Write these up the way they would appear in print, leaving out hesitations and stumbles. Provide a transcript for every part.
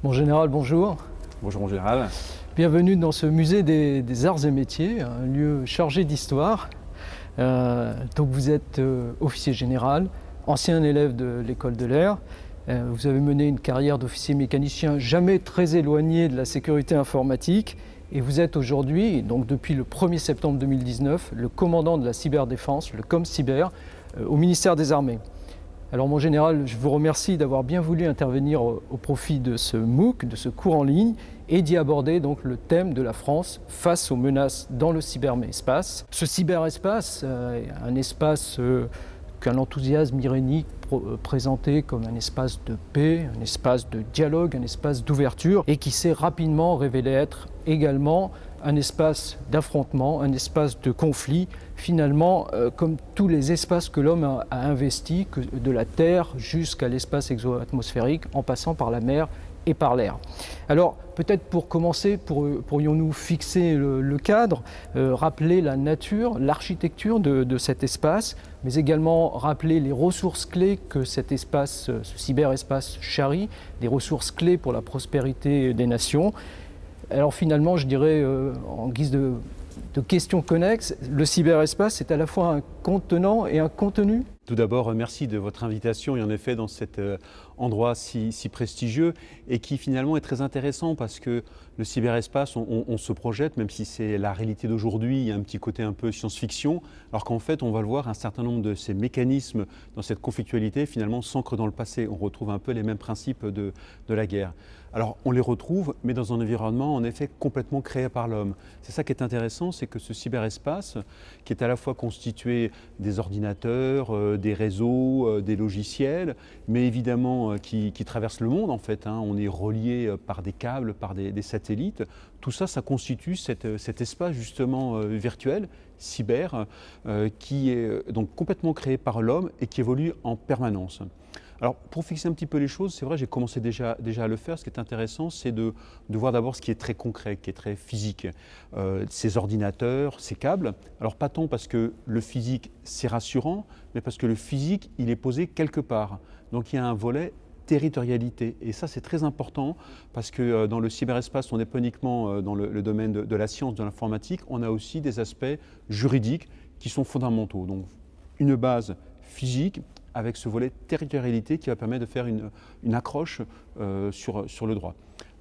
Mon général, bonjour. Bonjour mon général. Bienvenue dans ce musée des arts et métiers, un lieu chargé d'histoire. Donc vous êtes officier général, ancien élève de l'école de l'air. Vous avez mené une carrière d'officier mécanicien jamais très éloignée de la sécurité informatique. Et vous êtes aujourd'hui, donc depuis le 1er septembre 2019, le commandant de la cyberdéfense, le ComCyber, au ministère des Armées. Alors mon général, je vous remercie d'avoir bien voulu intervenir au profit de ce MOOC, de ce cours en ligne, et d'y aborder donc le thème de la France face aux menaces dans le cyberespace. Ce cyberespace est un espace qu'un enthousiasme irénique présenté comme un espace de paix, un espace de dialogue, un espace d'ouverture, et qui s'est rapidement révélé être également un espace d'affrontement, un espace de conflit, finalement comme tous les espaces que l'homme a investis, de la Terre jusqu'à l'espace exo-atmosphérique, en passant par la mer et par l'air. Alors peut-être pour commencer, pourrions-nous fixer le cadre, rappeler la nature, l'architecture de cet espace, mais également rappeler les ressources clés que cet espace, ce cyberespace charrie, des ressources clés pour la prospérité des nations. Alors finalement, je dirais, en guise de questions connexes, le cyberespace est à la fois un contenant et un contenu. Tout d'abord, merci de votre invitation et en effet dans cet endroit si prestigieux et qui finalement est très intéressant parce que le cyberespace, on se projette, même si c'est la réalité d'aujourd'hui, il y a un petit côté un peu science-fiction, alors qu'en fait on va le voir, un certain nombre de ces mécanismes dans cette conflictualité finalement s'ancrent dans le passé. On retrouve un peu les mêmes principes de la guerre. Alors on les retrouve, mais dans un environnement en effet complètement créé par l'homme. C'est ça qui est intéressant, c'est que ce cyberespace, qui est à la fois constitué des ordinateurs, des réseaux, des logiciels, mais évidemment qui traverse le monde en fait. On est relié par des câbles, par des satellites. Tout ça, ça constitue cet espace justement virtuel, cyber, qui est donc complètement créé par l'homme et qui évolue en permanence. Alors, pour fixer un petit peu les choses, c'est vrai, j'ai commencé déjà à le faire. Ce qui est intéressant, c'est de voir d'abord ce qui est très concret, qui est très physique. Ces ordinateurs, ces câbles. Alors, pas tant parce que le physique, c'est rassurant, mais parce que le physique, il est posé quelque part. Donc, il y a un volet territorialité. Et ça, c'est très important parce que dans le cyberespace, on n'est pas uniquement dans le domaine de la science, de l'informatique, on a aussi des aspects juridiques qui sont fondamentaux. Donc, une base physique, avec ce volet territorialité qui va permettre de faire une accroche sur le droit.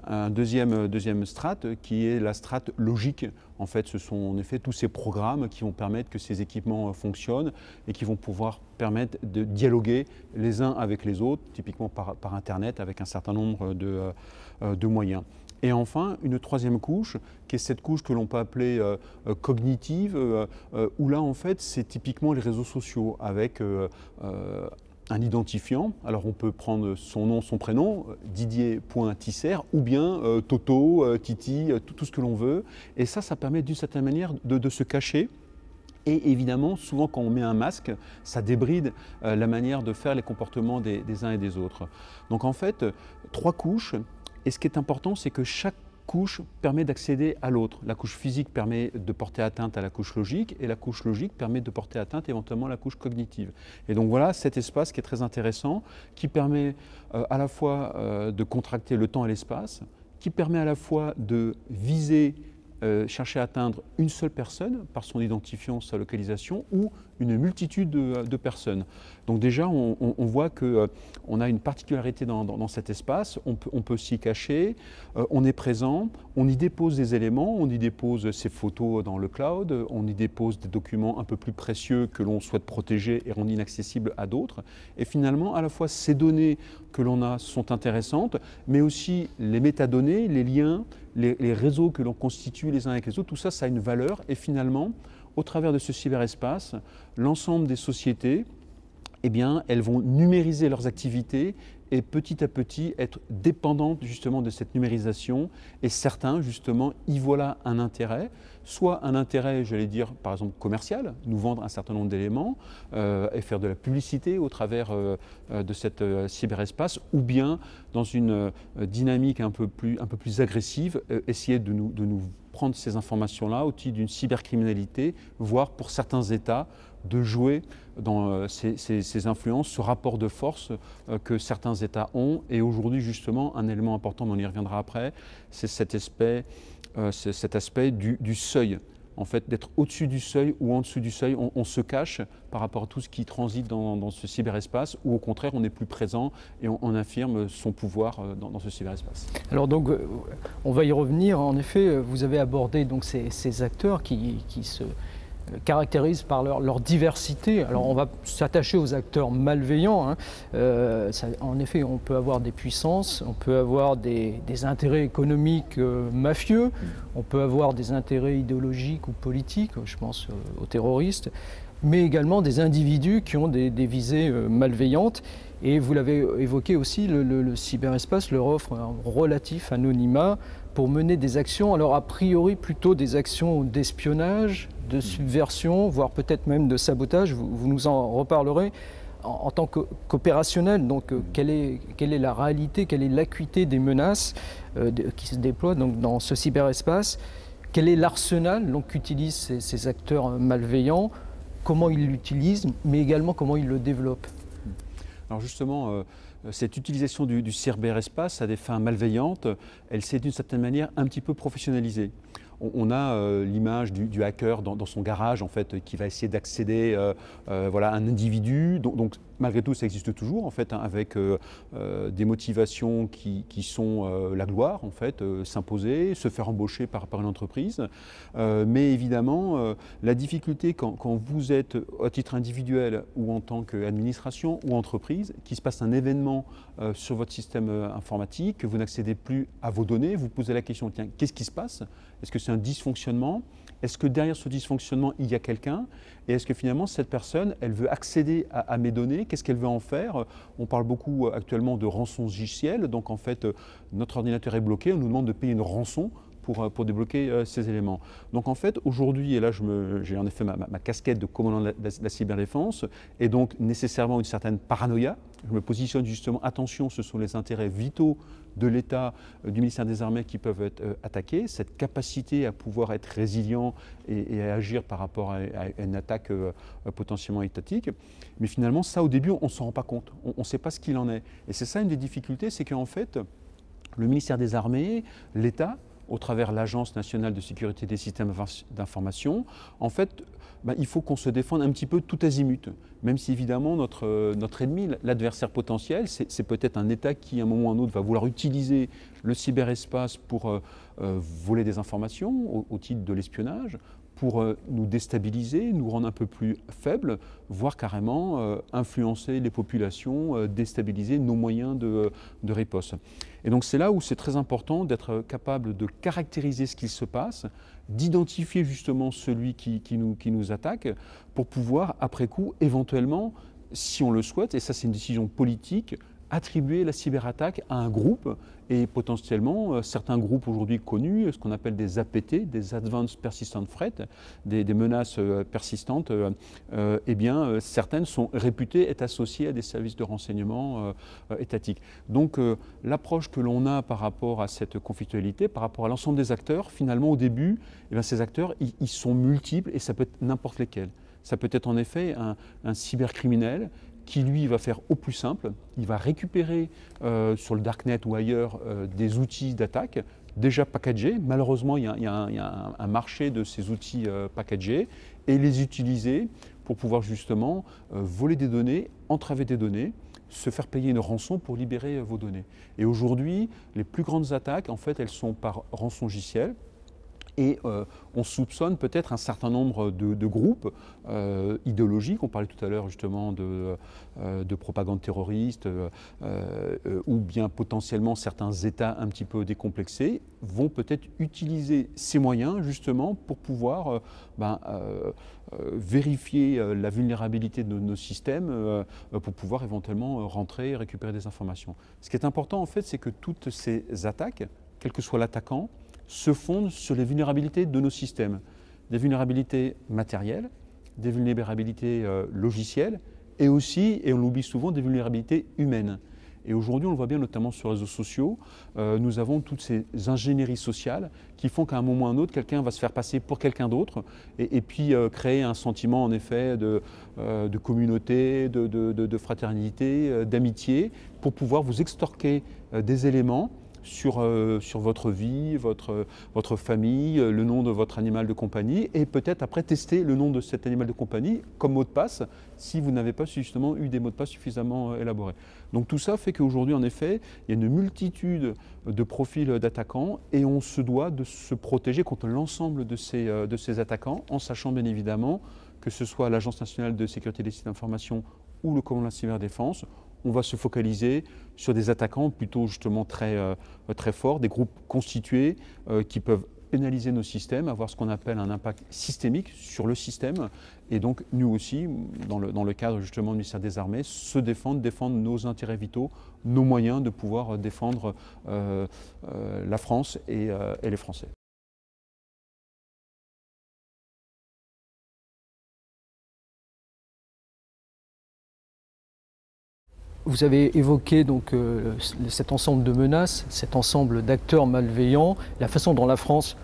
Un deuxième strate qui est la strate logique. En fait, ce sont en effet tous ces programmes qui vont permettre que ces équipements fonctionnent et qui vont pouvoir permettre de dialoguer les uns avec les autres, typiquement par Internet, avec un certain nombre de moyens. Et enfin, une troisième couche, qui est cette couche que l'on peut appeler cognitive, où là, en fait, c'est typiquement les réseaux sociaux, avec un identifiant. Alors, on peut prendre son nom, son prénom, Didier.Tisser, ou bien Toto, Titi, tout ce que l'on veut. Et ça permet d'une certaine manière de se cacher. Et évidemment, souvent quand on met un masque, ça débride la manière de faire les comportements des uns et des autres. Donc en fait, trois couches. Et ce qui est important, c'est que chaque couche permet d'accéder à l'autre. La couche physique permet de porter atteinte à la couche logique et la couche logique permet de porter atteinte éventuellement à la couche cognitive. Et donc voilà cet espace qui est très intéressant, qui permet à la fois de contracter le temps et l'espace, qui permet à la fois de viser, chercher à atteindre une seule personne par son identifiant, sa localisation, ou une multitude de personnes. Donc déjà, on voit qu'on a une particularité dans cet espace, on peut s'y cacher, on est présent, on y dépose des éléments, on y dépose ses photos dans le cloud, on y dépose des documents un peu plus précieux que l'on souhaite protéger et rendre inaccessibles à d'autres. Et finalement, à la fois ces données que l'on a sont intéressantes, mais aussi les métadonnées, les liens, les réseaux que l'on constitue les uns avec les autres, tout ça, ça a une valeur. Et finalement, au travers de ce cyberespace, l'ensemble des sociétés, eh bien, elles vont numériser leurs activités et petit à petit être dépendantes justement de cette numérisation. Et certains, justement, y voilà un intérêt, soit un intérêt, j'allais dire, par exemple, commercial, nous vendre un certain nombre d'éléments et faire de la publicité au travers de cet cyberespace, ou bien dans une dynamique un peu plus agressive, essayer de nous prendre ces informations-là au titre d'une cybercriminalité, voire pour certains États, de jouer dans ces influences, ce rapport de force que certains États ont. Et aujourd'hui, justement, un élément important, mais on y reviendra après, c'est cet aspect du seuil. En fait, d'être au-dessus du seuil ou en dessous du seuil, on se cache par rapport à tout ce qui transite dans ce cyberespace, ou au contraire, on est plus présent et on affirme son pouvoir dans ce cyberespace. Alors donc, on va y revenir. En effet, vous avez abordé donc ces acteurs qui se caractérisent par leur diversité. Alors on va s'attacher aux acteurs malveillants. Hein. En effet, on peut avoir des puissances, on peut avoir des intérêts économiques mafieux, on peut avoir des intérêts idéologiques ou politiques, je pense aux terroristes, mais également des individus qui ont des visées malveillantes. Et vous l'avez évoqué aussi, le cyberespace leur offre un relatif anonymat pour mener des actions, alors a priori plutôt des actions d'espionnage, de subversion, voire peut-être même de sabotage, vous nous en reparlerez. En tant qu'opérationnel, donc quelle est la réalité, quelle est l'acuité des menaces qui se déploient donc, dans ce cyberespace? Quel est l'arsenal qu'utilisent ces acteurs malveillants? Comment ils l'utilisent, mais également comment ils le développent? Alors justement, cette utilisation du cyberespace à des fins malveillantes, elle s'est d'une certaine manière un petit peu professionnalisée. On a l'image du hacker dans son garage, en fait, qui va essayer d'accéder voilà, à un individu. Donc, malgré tout, ça existe toujours, en fait, hein, avec des motivations qui sont la gloire, en fait, s'imposer, se faire embaucher par une entreprise. Mais évidemment, la difficulté quand vous êtes à titre individuel ou en tant qu'administration ou entreprise, qu'il se passe un événement sur votre système informatique, que vous n'accédez plus à vos données, vous posez la question, tiens, qu'est-ce qui se passe? Est-ce que c'est un dysfonctionnement? Est-ce que derrière ce dysfonctionnement, il y a quelqu'un? Et est-ce que finalement, cette personne, elle veut accéder à mes données? Qu'est-ce qu'elle veut en faire? On parle beaucoup actuellement de rançongiciel. Donc en fait, notre ordinateur est bloqué, on nous demande de payer une rançon pour débloquer ces éléments. Donc en fait, aujourd'hui, et là j'ai en effet ma casquette de commandant de la cyberdéfense, et donc nécessairement une certaine paranoïa. Je me positionne justement, attention, ce sont les intérêts vitaux de l'État, du ministère des Armées qui peuvent être attaqués. Cette capacité à pouvoir être résilient et à agir par rapport à une attaque potentiellement étatique. Mais finalement, ça au début, on ne s'en rend pas compte. On ne sait pas ce qu'il en est. Et c'est ça une des difficultés, c'est qu'en fait, le ministère des Armées, l'État, au travers l'Agence nationale de sécurité des systèmes d'information, en fait, il faut qu'on se défende un petit peu tout azimut. Même si évidemment notre ennemi, l'adversaire potentiel, c'est peut-être un État qui à un moment ou à un autre va vouloir utiliser le cyberespace pour voler des informations au titre de l'espionnage, pour nous déstabiliser, nous rendre un peu plus faibles, voire carrément influencer les populations, déstabiliser nos moyens de riposte. Et donc c'est là où c'est très important d'être capable de caractériser ce qu'il se passe, d'identifier justement celui qui nous attaque, pour pouvoir, après coup, éventuellement, si on le souhaite, et ça c'est une décision politique, attribuer la cyberattaque à un groupe, et potentiellement certains groupes aujourd'hui connus, ce qu'on appelle des APT, des Advanced Persistent Threats, des menaces persistantes, eh bien certaines sont réputées être associées à des services de renseignement étatiques. Donc l'approche que l'on a par rapport à cette conflictualité, par rapport à l'ensemble des acteurs, finalement au début, eh bien, ces acteurs, ils sont multiples et ça peut être n'importe lesquels. Ça peut être en effet un cybercriminel qui lui va faire au plus simple, il va récupérer sur le darknet ou ailleurs des outils d'attaque déjà packagés. Malheureusement, il y a un marché de ces outils packagés et les utiliser pour pouvoir justement voler des données, entraver des données, se faire payer une rançon pour libérer vos données. Et aujourd'hui, les plus grandes attaques, en fait, elles sont par rançongiciel. Et on soupçonne peut-être un certain nombre de groupes idéologiques, on parlait tout à l'heure justement de propagande terroriste, ou bien potentiellement certains États un petit peu décomplexés vont peut-être utiliser ces moyens justement pour pouvoir vérifier la vulnérabilité de nos systèmes, pour pouvoir éventuellement rentrer et récupérer des informations. Ce qui est important en fait, c'est que toutes ces attaques, quel que soit l'attaquant, se fondent sur les vulnérabilités de nos systèmes. Des vulnérabilités matérielles, des vulnérabilités logicielles et aussi, et on l'oublie souvent, des vulnérabilités humaines. Et aujourd'hui, on le voit bien notamment sur les réseaux sociaux, nous avons toutes ces ingénieries sociales qui font qu'à un moment ou à un autre, quelqu'un va se faire passer pour quelqu'un d'autre et puis créer un sentiment en effet de communauté, de fraternité, d'amitié, pour pouvoir vous extorquer des éléments sur votre vie, votre famille, le nom de votre animal de compagnie, et peut-être après tester le nom de cet animal de compagnie comme mot de passe si vous n'avez pas justement eu des mots de passe suffisamment élaborés. Donc tout ça fait qu'aujourd'hui en effet il y a une multitude de profils d'attaquants et on se doit de se protéger contre l'ensemble de ces attaquants, en sachant bien évidemment que ce soit l'Agence nationale de sécurité des systèmes d'information ou le commandement de la cyberdéfense, on va se focaliser sur des attaquants plutôt justement très forts, des groupes constitués qui peuvent pénaliser nos systèmes, avoir ce qu'on appelle un impact systémique sur le système. Et donc nous aussi, dans le cadre justement du ministère des Armées, se défendre nos intérêts vitaux, nos moyens de pouvoir défendre la France et les Français. Vous avez évoqué donc cet ensemble de menaces, cet ensemble d'acteurs malveillants, la façon dont la France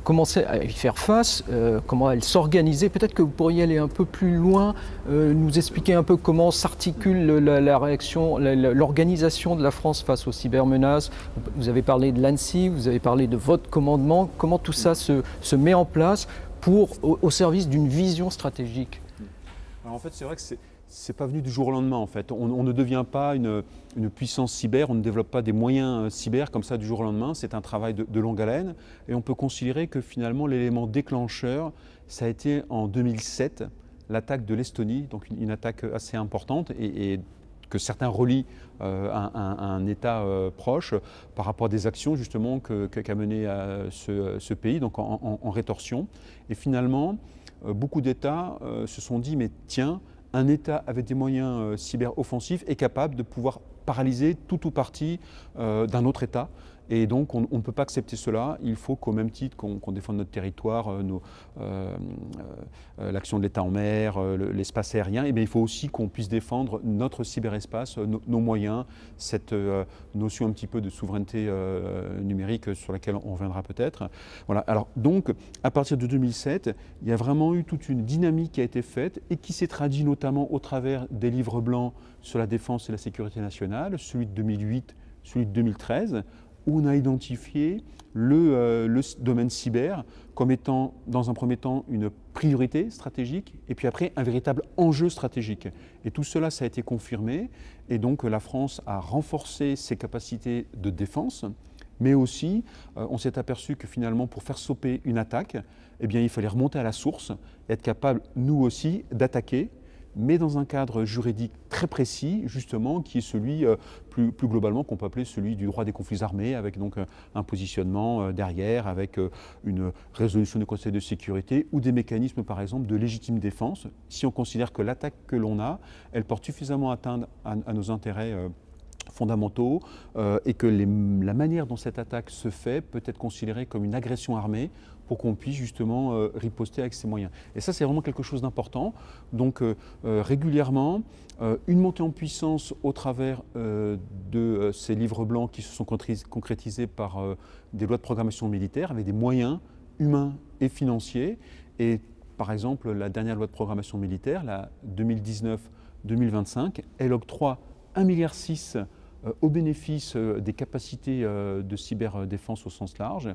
commençait à y faire face, comment elle s'organisait. Peut-être que vous pourriez aller un peu plus loin, nous expliquer un peu comment s'articule la réaction, l'organisation de la France face aux cybermenaces. Vous avez parlé de l'ANSSI, vous avez parlé de votre commandement. Comment tout ça se met en place au service d'une vision stratégique? Alors en fait, c'est vrai que c'est pas venu du jour au lendemain en fait. On ne devient pas une puissance cyber, on ne développe pas des moyens cyber comme ça du jour au lendemain. C'est un travail de longue haleine et on peut considérer que finalement l'élément déclencheur, ça a été en 2007, l'attaque de l'Estonie, donc une attaque assez importante et que certains relient à un État proche par rapport à des actions justement qu'a mené ce pays, donc en rétorsion. Et finalement, beaucoup d'États se sont dit mais tiens, un État avec des moyens cyber-offensifs est capable de pouvoir paralyser tout ou partie d'un autre État. Et donc on ne peut pas accepter cela. Il faut qu'au même titre qu'on défende notre territoire, l'action de l'État en mer, l'espace aérien, et bien, il faut aussi qu'on puisse défendre notre cyberespace, nos moyens, cette notion un petit peu de souveraineté numérique sur laquelle on reviendra peut-être. Voilà. Alors donc à partir de 2007, il y a vraiment eu toute une dynamique qui a été faite et qui s'est traduite notamment au travers des livres blancs sur la défense et la sécurité nationale, celui de 2008, celui de 2013, où on a identifié le domaine cyber comme étant, dans un premier temps, une priorité stratégique, et puis après, un véritable enjeu stratégique. Et tout cela, ça a été confirmé, et donc la France a renforcé ses capacités de défense, mais aussi, on s'est aperçu que finalement, pour faire stopper une attaque, eh bien, il fallait remonter à la source, être capable, nous aussi, d'attaquer, mais dans un cadre juridique très précis, justement, qui est celui, plus globalement, qu'on peut appeler celui du droit des conflits armés, avec donc un positionnement derrière, avec une résolution du Conseil de sécurité, ou des mécanismes, par exemple, de légitime défense, si on considère que l'attaque que l'on a, elle porte suffisamment atteinte à nos intérêts fondamentaux, et que la manière dont cette attaque se fait peut être considérée comme une agression armée, pour qu'on puisse justement riposter avec ces moyens. Et ça, c'est vraiment quelque chose d'important. Donc régulièrement, une montée en puissance au travers de ces livres blancs qui se sont concrétisés par des lois de programmation militaire avec des moyens humains et financiers. Et par exemple, la dernière loi de programmation militaire, la 2019-2025, elle octroie 1,6 milliard au bénéfice des capacités de cyberdéfense au sens large.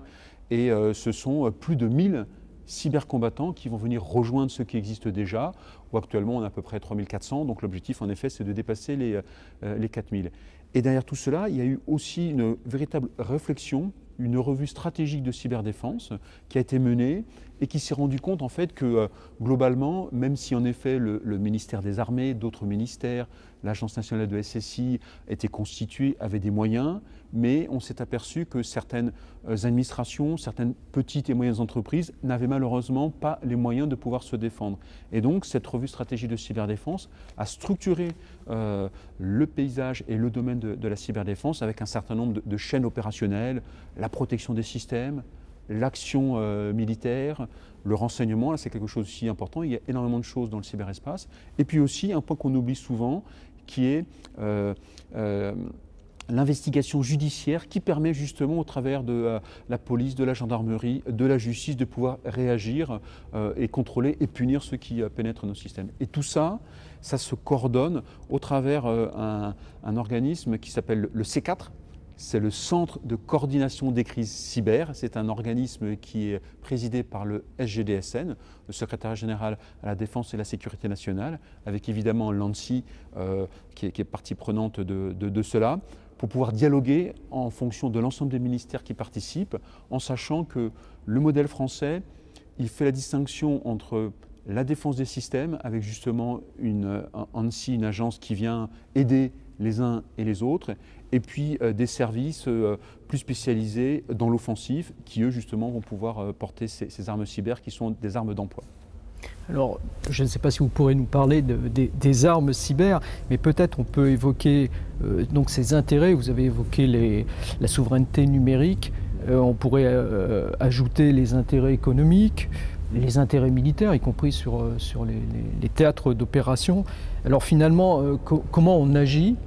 Et ce sont plus de 1000 cybercombattants qui vont venir rejoindre ceux qui existent déjà, où actuellement on a à peu près 3400, donc l'objectif en effet c'est de dépasser les 4000. Et derrière tout cela, il y a eu aussi une véritable réflexion, une revue stratégique de cyberdéfense qui a été menée et qui s'est rendu compte en fait que globalement, même si en effet le ministère des Armées, d'autres ministères, l'Agence nationale de SSI étaient constitués, avaient des moyens, mais on s'est aperçu que certaines administrations, certaines petites et moyennes entreprises n'avaient malheureusement pas les moyens de pouvoir se défendre. Et donc cette revue stratégique de cyberdéfense a structuré le paysage et le domaine de la cyberdéfense avec un certain nombre de chaînes opérationnelles, la protection des systèmes, l'action militaire, le renseignement, là c'est quelque chose aussi important, il y a énormément de choses dans le cyberespace. Et puis aussi, un point qu'on oublie souvent, qui est l'investigation judiciaire qui permet justement au travers de la police, de la gendarmerie, de la justice de pouvoir réagir et contrôler et punir ceux qui pénètrent nos systèmes. Et tout ça, ça se coordonne au travers un organisme qui s'appelle le C4. C'est le Centre de coordination des crises cyber. C'est un organisme qui est présidé par le SGDSN, le secrétaire général à la Défense et la Sécurité nationale, avec évidemment l'ANSSI qui est partie prenante de cela, pour pouvoir dialoguer en fonction de l'ensemble des ministères qui participent, en sachant que le modèle français, il fait la distinction entre la défense des systèmes, avec justement une ANSSI, une agence qui vient aider les uns et les autres, et puis des services plus spécialisés dans l'offensif, qui eux justement vont pouvoir porter ces armes cyber qui sont des armes d'emploi. Alors, je ne sais pas si vous pourrez nous parler des armes cyber, mais peut-être on peut évoquer donc ces intérêts. Vous avez évoqué la souveraineté numérique, on pourrait ajouter les intérêts économiques, les intérêts militaires, y compris sur les théâtres d'opération. Alors finalement, comment on agit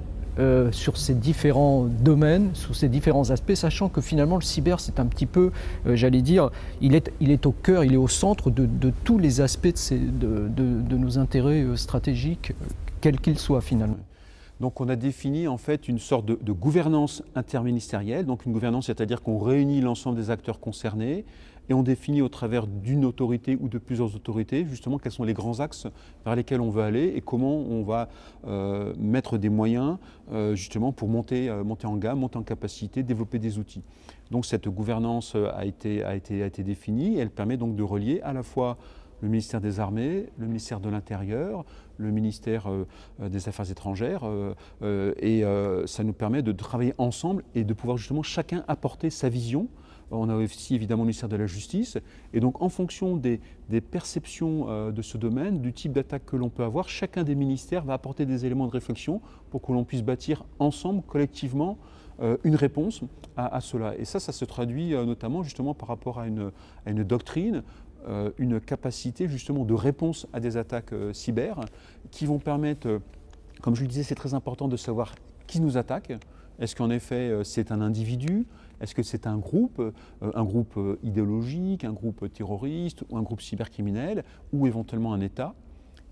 sur ces différents domaines, sur ces différents aspects, sachant que finalement le cyber c'est un petit peu, j'allais dire, il est au cœur, il est au centre de tous les aspects de nos intérêts stratégiques, quels qu'ils soient finalement. Donc on a défini en fait une sorte de gouvernance interministérielle, donc une gouvernance c'est-à-dire qu'on réunit l'ensemble des acteurs concernés et on définit au travers d'une autorité ou de plusieurs autorités justement quels sont les grands axes vers lesquels on veut aller et comment on va mettre des moyens justement pour monter en gamme, monter en capacité, développer des outils. Donc cette gouvernance a été définie et elle permet donc de relier à la fois le ministère des Armées, le ministère de l'Intérieur, le ministère des Affaires étrangères et ça nous permet de travailler ensemble et de pouvoir justement chacun apporter sa vision. On a aussi évidemment le ministère de la Justice et donc en fonction des perceptions de ce domaine, du type d'attaque que l'on peut avoir, chacun des ministères va apporter des éléments de réflexion pour que l'on puisse bâtir ensemble, collectivement, une réponse à cela. Et ça se traduit notamment justement par rapport à une doctrine, une capacité justement de réponse à des attaques cyber qui vont permettre, comme je le disais, c'est très important de savoir qui nous attaque. Est-ce qu'en effet c'est un individu? Est-ce que c'est un groupe idéologique, un groupe terroriste ou un groupe cybercriminel ou éventuellement un État?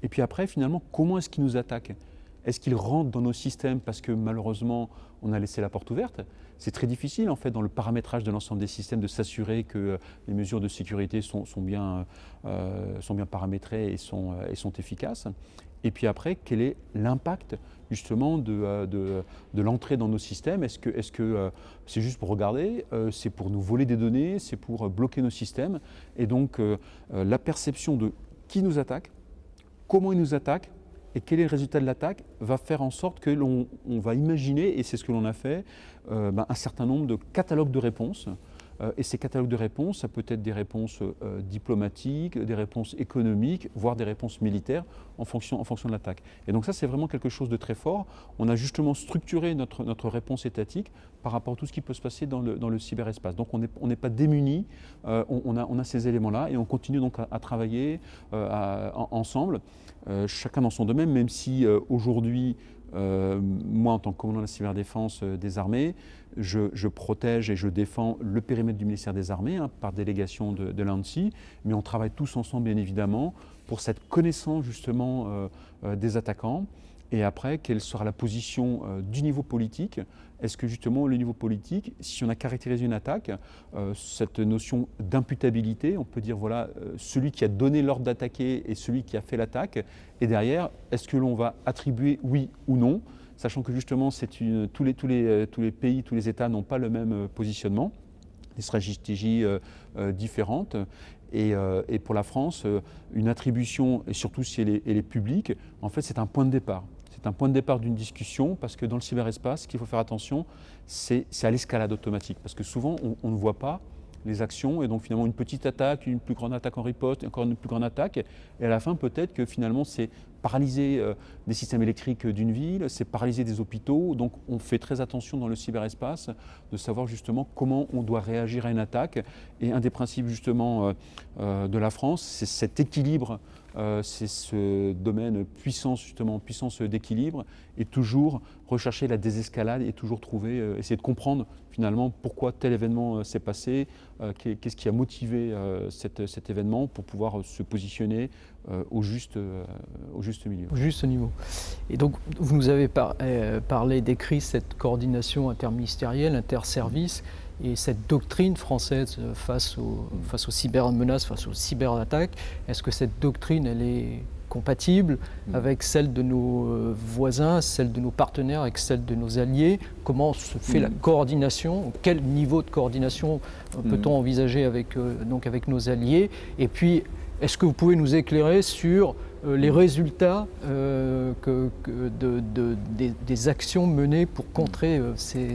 Et puis après finalement, comment est-ce qu'il nous attaque? Est-ce qu'il rentre dans nos systèmes parce que malheureusement on a laissé la porte ouverte? C'est très difficile en fait dans le paramétrage de l'ensemble des systèmes de s'assurer que les mesures de sécurité sont bien paramétrées et sont efficaces. Et puis après, quel est l'impact justement de l'entrée dans nos systèmes? Est-ce que c'est juste pour regarder? C'est pour nous voler des données? C'est pour bloquer nos systèmes? Et donc la perception de qui nous attaque, comment il nous attaque, et quel est le résultat de l'attaque va faire en sorte que l'on va imaginer, et c'est ce que l'on a fait, un certain nombre de catalogues de réponses. Et ces catalogues de réponses, ça peut être des réponses diplomatiques, des réponses économiques, voire des réponses militaires en fonction de l'attaque. Et donc ça, c'est vraiment quelque chose de très fort. On a justement structuré notre réponse étatique par rapport à tout ce qui peut se passer dans le cyberespace. Donc on n'est pas démunis, on a ces éléments-là et on continue donc à travailler ensemble, chacun dans son domaine, même si aujourd'hui, moi, en tant que commandant de la cyberdéfense des armées, je protège et je défends le périmètre du ministère des Armées par délégation de l'ANSSI, mais on travaille tous ensemble, bien évidemment, pour cette connaissance justement des attaquants. Et après, quelle sera la position du niveau politique? Est-ce que justement le niveau politique, si on a caractérisé une attaque, cette notion d'imputabilité, on peut dire voilà, celui qui a donné l'ordre d'attaquer et celui qui a fait l'attaque, et derrière, est-ce que l'on va attribuer oui ou non, sachant que justement tous les pays, tous les États n'ont pas le même positionnement, des stratégies différentes. Et pour la France, une attribution, et surtout si elle est publique, en fait c'est un point de départ. C'est un point de départ d'une discussion parce que dans le cyberespace, ce qu'il faut faire attention, c'est à l'escalade automatique. Parce que souvent, on ne voit pas les actions et donc finalement une petite attaque, une plus grande attaque en riposte, encore une plus grande attaque. Et à la fin, peut-être que finalement, c'est paralyser des systèmes électriques d'une ville, c'est paralyser des hôpitaux. Donc on fait très attention dans le cyberespace de savoir justement comment on doit réagir à une attaque. Et un des principes justement de la France, c'est cet équilibre c'est ce domaine puissance, justement, puissance d'équilibre, et toujours rechercher la désescalade et toujours trouver, essayer de comprendre finalement pourquoi tel événement s'est passé, qu'est-ce qui a motivé cet événement pour pouvoir se positionner au juste milieu. Au juste niveau. Et donc, vous nous avez parlé, décrit cette coordination interministérielle, interservices, et cette doctrine française face aux cybermenaces, face aux cyberattaques. Est-ce que cette doctrine, elle est compatible avec celle de nos voisins, celle de nos partenaires, avec celle de nos alliés? Comment se fait la coordination? Quel niveau de coordination peut-on envisager avec avec nos alliés? Et puis, est-ce que vous pouvez nous éclairer sur les résultats des actions menées pour contrer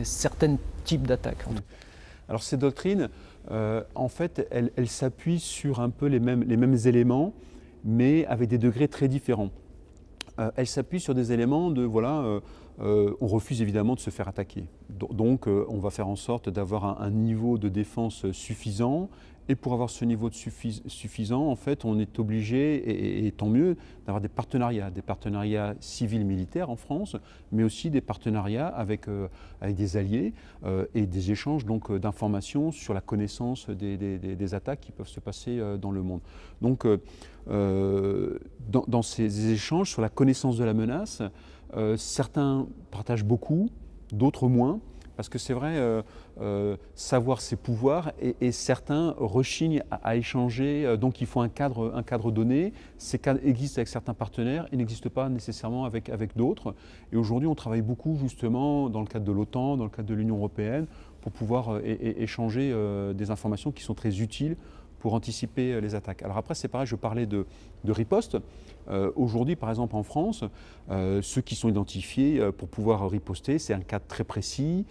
certains types d'attaques? Alors ces doctrines, en fait, elles s'appuient sur un peu les mêmes éléments, mais avec des degrés très différents. Elles s'appuient sur des éléments de, voilà, on refuse évidemment de se faire attaquer. Donc on va faire en sorte d'avoir un niveau de défense suffisant. Et pour avoir ce niveau de suffisant, en fait, on est obligé, et tant mieux, d'avoir des partenariats civils-militaires en France, mais aussi des partenariats avec des alliés et des échanges d'informations sur la connaissance des attaques qui peuvent se passer dans le monde. Donc, dans ces échanges sur la connaissance de la menace, certains partagent beaucoup, d'autres moins. Parce que c'est vrai, savoir ses pouvoirs et certains rechignent à échanger, donc il faut un cadre donné. Ces cadres existent avec certains partenaires, ils n'existent pas nécessairement avec d'autres. Et aujourd'hui, on travaille beaucoup justement dans le cadre de l'OTAN, dans le cadre de l'Union européenne, pour pouvoir échanger des informations qui sont très utiles pour anticiper les attaques. Alors après, c'est pareil, je parlais de riposte. Aujourd'hui, par exemple, en France, ceux qui sont identifiés pour pouvoir riposter, c'est un cadre très précis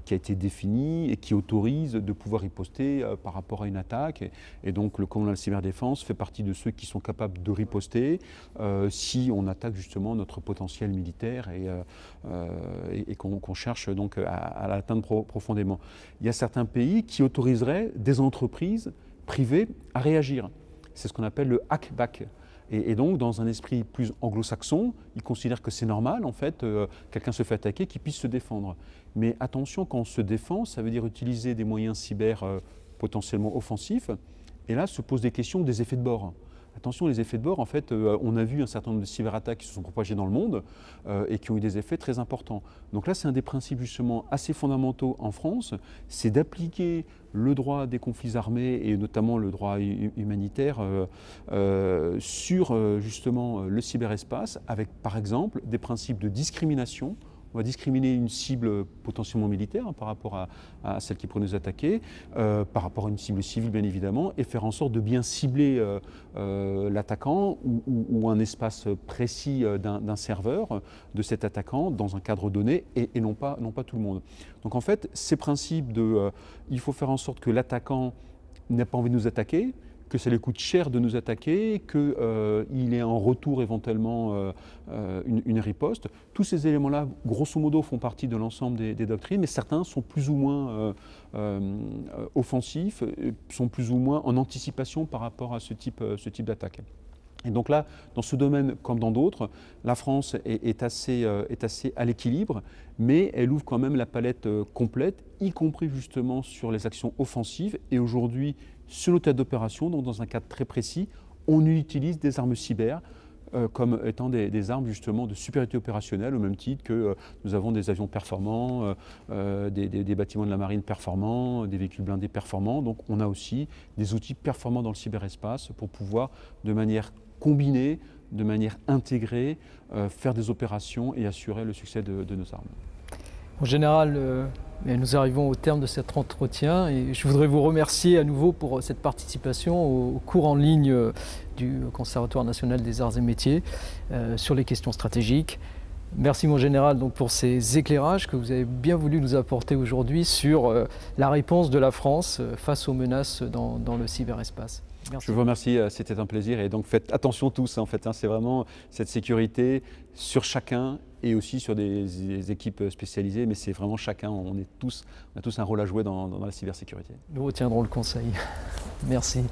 qui a été défini et qui autorise de pouvoir riposter par rapport à une attaque. Et donc, le commandant de la cyberdéfense fait partie de ceux qui sont capables de riposter si on attaque justement notre potentiel militaire et qu'on cherche donc à l'atteindre profondément. Il y a certains pays qui autoriseraient des entreprises privées à réagir. C'est ce qu'on appelle le hack back. Et donc, dans un esprit plus anglo-saxon, ils considèrent que c'est normal, en fait, quelqu'un se fait attaquer, qu'il puisse se défendre. Mais attention, quand on se défend, ça veut dire utiliser des moyens cyber potentiellement offensifs. Et là, se posent des questions des effets de bord. Attention, les effets de bord, en fait, on a vu un certain nombre de cyberattaques qui se sont propagées dans le monde et qui ont eu des effets très importants. Donc là, c'est un des principes justement assez fondamentaux en France, c'est d'appliquer le droit des conflits armés et notamment le droit humanitaire sur justement le cyberespace avec par exemple des principes de discrimination. On va discriminer une cible potentiellement militaire par rapport à celle qui pourrait nous attaquer, par rapport à une cible civile bien évidemment, et faire en sorte de bien cibler l'attaquant ou un espace précis d'un serveur de cet attaquant dans un cadre donné et non pas tout le monde. Donc en fait, ces principes de il faut faire en sorte que l'attaquant n'ait pas envie de nous attaquer, que ça lui coûte cher de nous attaquer, qu'il ait en retour éventuellement une riposte. Tous ces éléments-là, grosso modo, font partie de l'ensemble des doctrines, mais certains sont plus ou moins offensifs, sont plus ou moins en anticipation par rapport à ce type d'attaque. Et donc là, dans ce domaine comme dans d'autres, la France est assez à l'équilibre, mais elle ouvre quand même la palette complète, y compris justement sur les actions offensives. Et aujourd'hui, sur nos théâtres d'opération, donc dans un cadre très précis, on utilise des armes cyber comme étant des armes justement de supériorité opérationnelle, au même titre que nous avons des avions performants, des bâtiments de la marine performants, des véhicules blindés performants. Donc on a aussi des outils performants dans le cyberespace pour pouvoir de manière combinée, de manière intégrée, faire des opérations et assurer le succès de nos armes. En général, nous arrivons au terme de cet entretien et je voudrais vous remercier à nouveau pour cette participation au cours en ligne du Conservatoire national des arts et métiers sur les questions stratégiques. Merci mon général donc, pour ces éclairages que vous avez bien voulu nous apporter aujourd'hui sur la réponse de la France face aux menaces dans le cyberespace. Merci. Je vous remercie, c'était un plaisir et donc faites attention tous en fait, c'est vraiment cette sécurité sur chacun et aussi sur des équipes spécialisées, mais c'est vraiment chacun, on a tous un rôle à jouer dans la cybersécurité. Nous retiendrons le conseil. Merci.